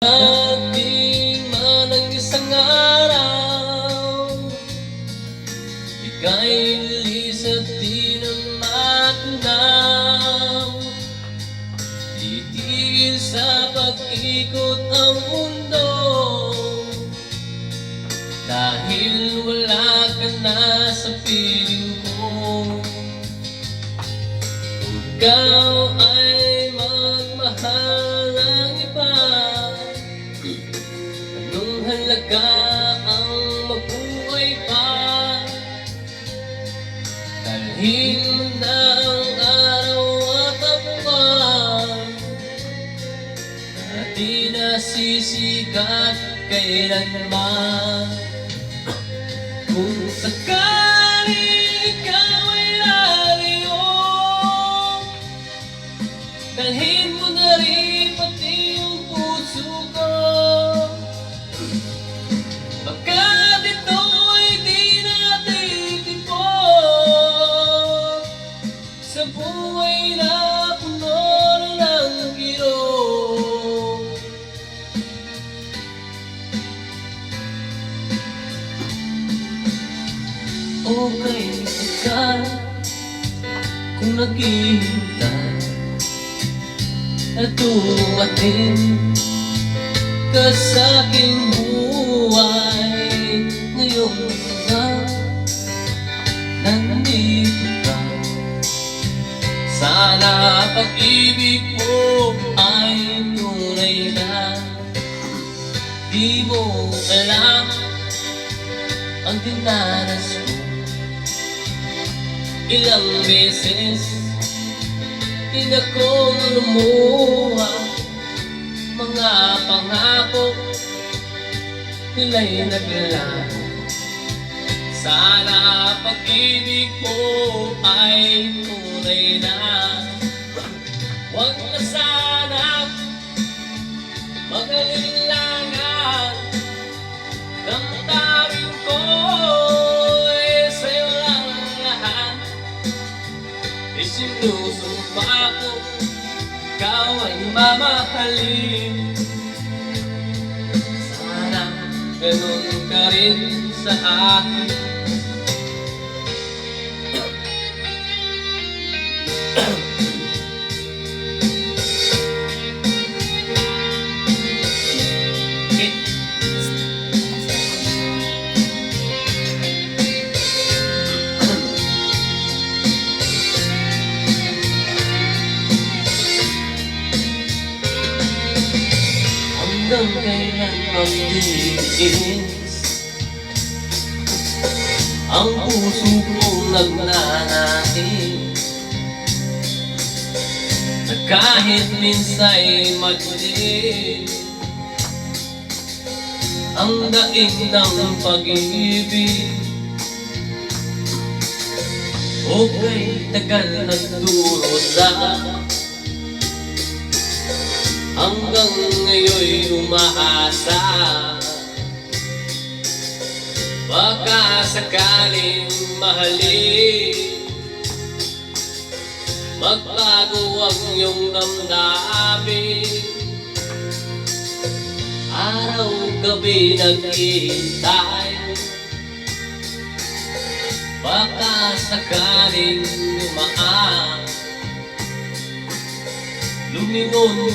Dating man ang isang araw, ika'y lilis at di na matanaw. Titigil sa pag-ikot ang mundo, dahil wala ka na sa piling ko. Ikaw ay magmahal ng iba, anong halaga ang mabuhay pa? Dalhin mo na ang araw at ang buwan, na di nasisikat kailanman. Kung sakaling ikaw ay lalayo, dalhin mo na rin pati yung puso ko. Baka dito ay di natin tipon, sa buhay na puno ng kirot. Okay ka kung naghihintay at dumating ka sa aking buhay. Ngayon nga nandito ka, sana pag-ibig mo ay tunay na. Di mo alam ang dinanas ko, ilang beses di na kong lumuha. Mga pangako nila'y naglaho, sana pag-ibig mo ay tunay na. Huwag na sana mag-alilangan, damdamin ko ay sa'yo lang lahat. Isinusumpa ko, ikaw ay mamahalin. Sana ganun ka rin sa akin. Hanggang kailan magtitiis ang puso kong nagnanais, na kahit minsa'y magli ang daig ng pag-ibig. Okay, tagal nagdurusa, hanggang ngayon'y umaasa. Baka sakaling mahalin, magbago ang iyong damdamin. Araw-gabi naghihintay, baka sakaling lumaan, lumingon ka